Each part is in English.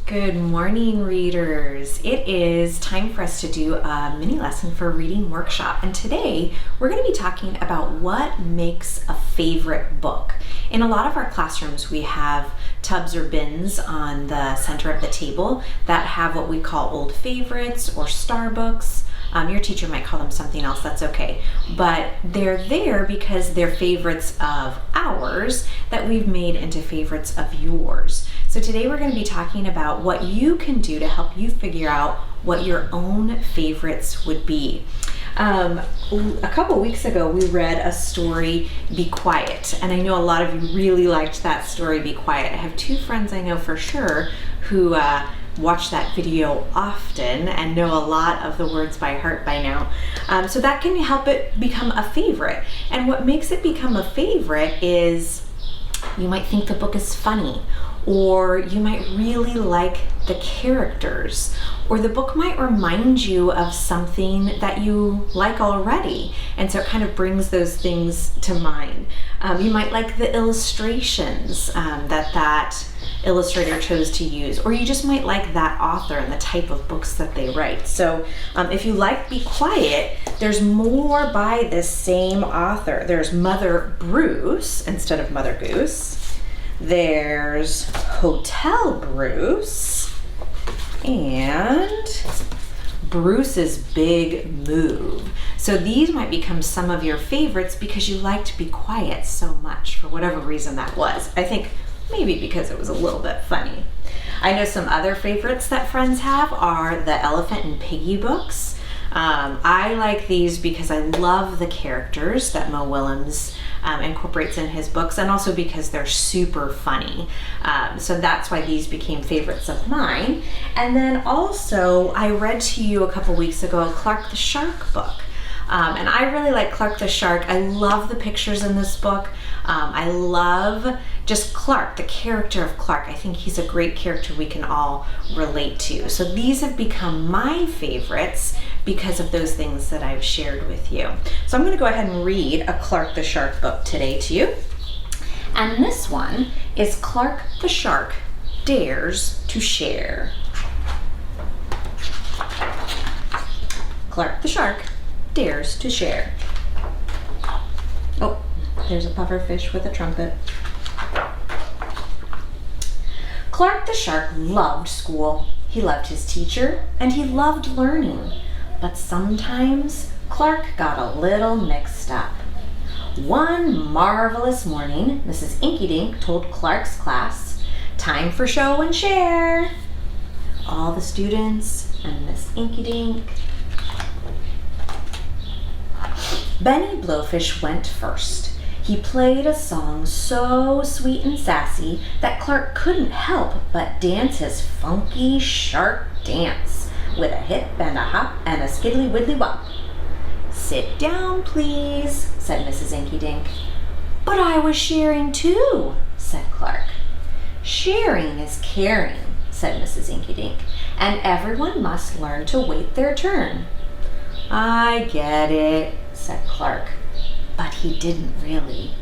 Good morning, readers. It is time for us to do a mini lesson for reading workshop. And today we're going to be talking about what makes a favorite book. In a lot of our classrooms, we have tubs or bins on the center of the table that have what we call old favorites or star books. Your teacher might call them something else, that's okay. But they're there because they're favorites of ours that we've made into favorites of yours. So today we're going to be talking about what you can do to help you figure out what your own favorites would be. A couple weeks ago we read a story, Be Quiet, and I know a lot of you really liked that story, Be Quiet. I have two friends I know for sure who watch that video often and know a lot of the words by heart by now. So that can help it become a favorite. And what makes it become a favorite is you might think the book is funny, or you might really like the characters, or the book might remind you of something that you like already, and so it kind of brings those things to mind. You might like the illustrations that illustrator chose to use, or you just might like that author and the type of books that they write. So if you like Be Quiet, there's more by this same author. There's Mother Bruce instead of Mother Goose. There's Hotel Bruce and Bruce's Big Move. So these might become some of your favorites because you like to be quiet so much, for whatever reason that was. I think maybe because it was a little bit funny. I know some other favorites that friends have are the Elephant and Piggy books. I like these because I love the characters that Mo Willems incorporates in his books, and also because they're super funny. So that's why these became favorites of mine. And then also I read to you a couple weeks ago a Clark the Shark book. And I really like Clark the Shark. I love the pictures in this book. I love just Clark, the character of Clark. I think he's a great character we can all relate to. So these have become my favorites because of those things that I've shared with you. So I'm going to go ahead and read a Clark the Shark book today to you. And this one is Clark the Shark Dares to Share. Clark the Shark Dares to Share. Oh, there's a pufferfish with a trumpet. Clark the Shark loved school. He loved his teacher, and he loved learning. But sometimes Clark got a little mixed up. One marvelous morning, Mrs. Inkydink told Clark's class, "Time for show and share." All the students and Miss Inkydink. Benny Blowfish went first. He played a song so sweet and sassy that Clark couldn't help but dance his funky shark dance with a hip and a hop and a skiddly widdly wop. "Sit down, please," said Mrs. Inkydink. "But I was sharing too," said Clark. "Sharing is caring," said Mrs. Inkydink, "and everyone must learn to wait their turn." "I get it," said Clark. But he didn't really.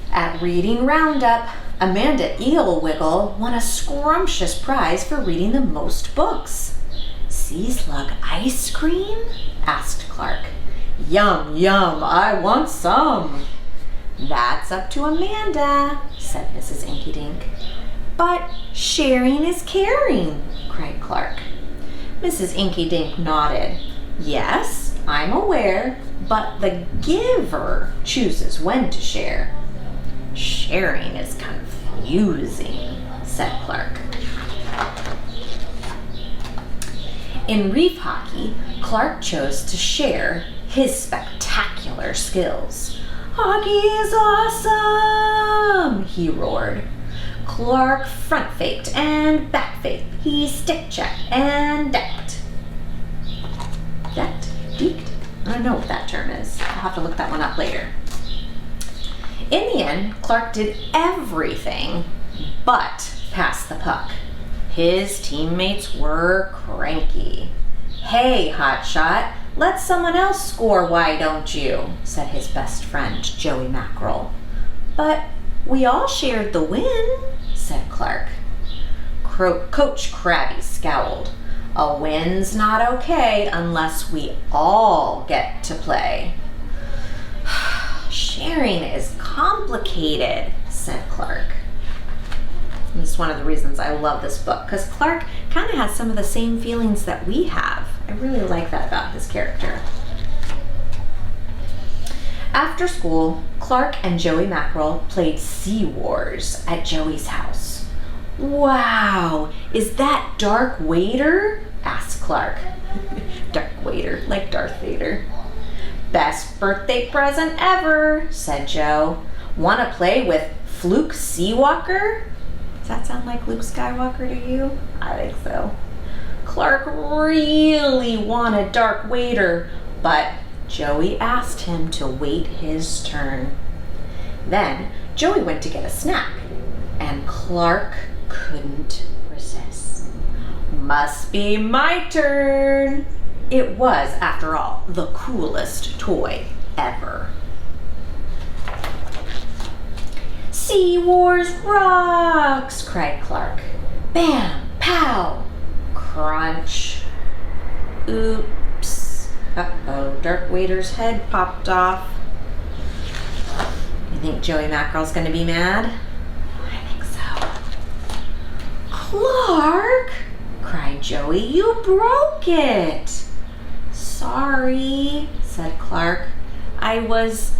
At Reading Roundup, Amanda Eelwiggle won a scrumptious prize for reading the most books. "Sea slug ice cream?" asked Clark. "Yum, yum, I want some." "That's up to Amanda," said Mrs. Inkydink. "But sharing is caring," cried Clark. Mrs. Inkydink nodded. "Yes, I'm aware, but the giver chooses when to share." "Sharing is confusing," said Clark. In reef hockey, Clark chose to share his spectacular skills. "Hockey is awesome!" he roared. Clark front-faked and back-faked. He stick-checked and decked. Decked? Deked? I don't know what that term is. I'll have to look that one up later. In the end, Clark did everything but pass the puck. His teammates were cranky. "Hey, hotshot, let someone else score, why don't you?" said his best friend, Joey Mackerel. But We all shared the win, said Clark. Coach Krabby scowled. A win's not okay unless we all get to play. Sharing is complicated, said Clark. This is one of the reasons I love this book, because Clark kind of has some of the same feelings that we have. I really like that about his character. After school, Clark and Joey Mackerel played Sea Wars at Joey's house. Wow, is that Dark Vader? Asked Clark. Dark Vader, like Darth Vader. Best birthday present ever, said Joe. Want to play with Fluke Seawalker? Does that sound like Luke Skywalker to you? I think so. Clark really wanted Dark Vader, but Joey asked him to wait his turn. Then Joey went to get a snack, and Clark couldn't resist. Must be my turn. It was, after all, the coolest toy ever. Sea Wars rocks, cried Clark. Bam, pow, crunch. Oops. Uh-oh, Dark Vader's head popped off. You think Joey Mackerel's gonna be mad? I think so. Clark, cried Joey, you broke it. Sorry, said Clark. I was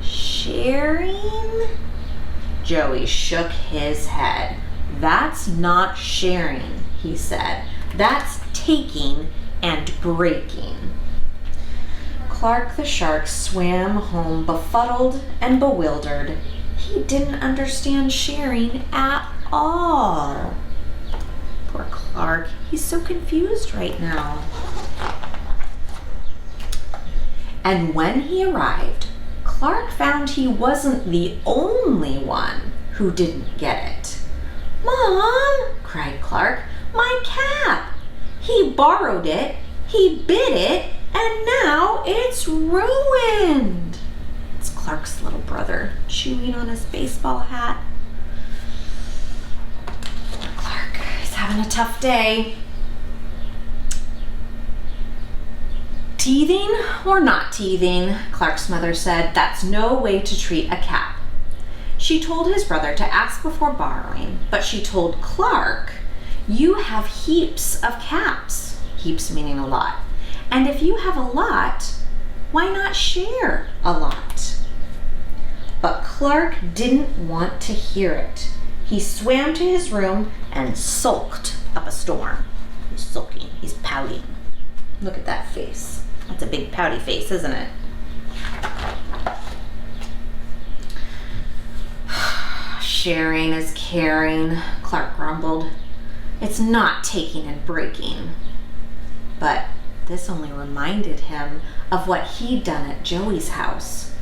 sharing? Joey shook his head. That's not sharing, he said. That's taking and breaking. Clark the shark swam home befuddled and bewildered. He didn't understand sharing at all. Poor Clark, he's so confused right now. And when he arrived, Clark found he wasn't the only one who didn't get it. Mom, cried Clark, my cap! He borrowed it, he bit it, and now it's ruined. It's Clark's little brother chewing on his baseball hat. Clark, he's having a tough day. Teething or not teething, Clark's mother said, that's no way to treat a cap. She told his brother to ask before borrowing, but she told Clark, you have heaps of caps, heaps meaning a lot. And if you have a lot, why not share a lot? But Clark didn't want to hear it. He swam to his room and sulked up a storm. He's sulking, he's pouting. Look at that face. That's a big pouty face, isn't it? Sharing is caring, Clark grumbled. It's not taking and breaking. But this only reminded him of what he'd done at Joey's house.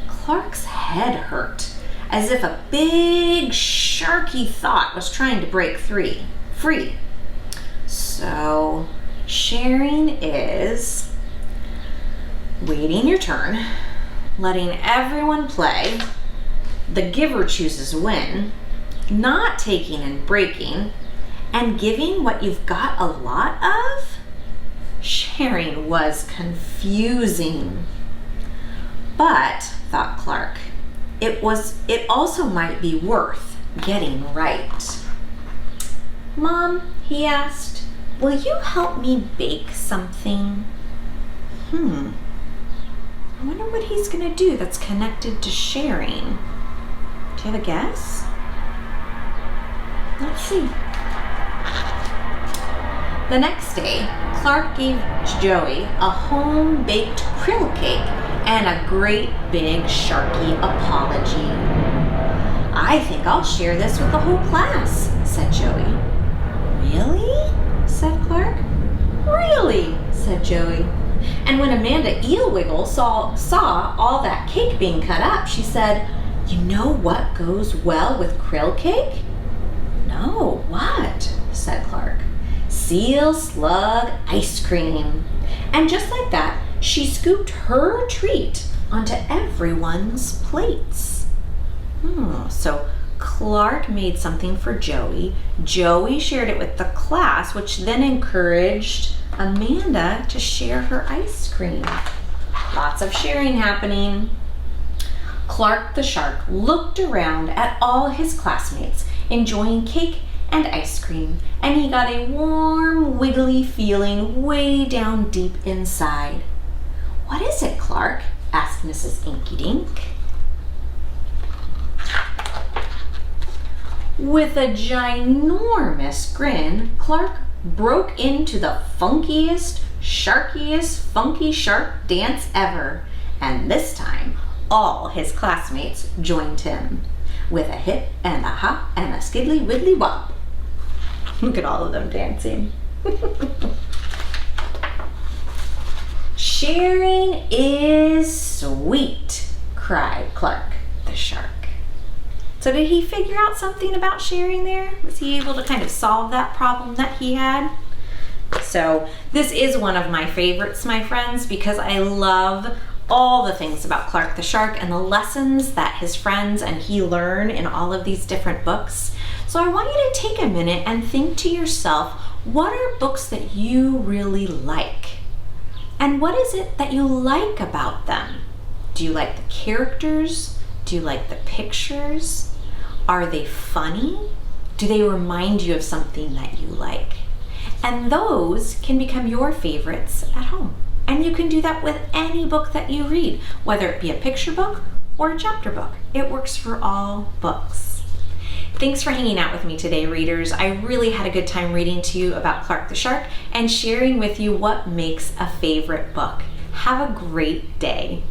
Clark's head hurt, as if a big sharky thought was trying to break free. So, sharing is waiting your turn, letting everyone play, the giver chooses when, not taking and breaking, and giving what you've got a lot of? Sharing was confusing. But, thought Clark, it also might be worth getting right. Mom, he asked, will you help me bake something? I wonder what he's gonna do that's connected to sharing. Do you have a guess? Let's see. The next day, Clark gave Joey a home-baked krill cake and a great big Sharky apology. I think I'll share this with the whole class, said Joey. Really? Said Clark. Really? Said Joey. And when Amanda Eelwiggle saw all that cake being cut up, she said, you know what goes well with krill cake? No, what? Said Clark. Seal slug ice cream. And just like that, she scooped her treat onto everyone's plates. So Clark made something for Joey. Joey shared it with the class, which then encouraged Amanda to share her ice cream. Lots of sharing happening. Clark the shark looked around at all his classmates enjoying cake and ice cream, and he got a warm, wiggly feeling way down deep inside. "What is it, Clark?" asked Mrs. Inky-Dink. With a ginormous grin, Clark broke into the funkiest, sharkiest funky shark dance ever, and this time all his classmates joined him with a hip and a hop and a skiddly widdly wop. Look at all of them dancing. "Sharing is sweet," cried Clark the shark. So did he figure out something about sharing there? Was he able to kind of solve that problem that he had? So this is one of my favorites, my friends, because I love all the things about Clark the shark and the lessons that his friends and he learn in all of these different books. So I want you to take a minute and think to yourself, what are books that you really like? And what is it that you like about them? Do you like the characters? Do you like the pictures? Are they funny? Do they remind you of something that you like? And those can become your favorites at home. And you can do that with any book that you read, whether it be a picture book or a chapter book. It works for all books. Thanks for hanging out with me today, readers. I really had a good time reading to you about Clark the Shark and sharing with you what makes a favorite book. Have a great day.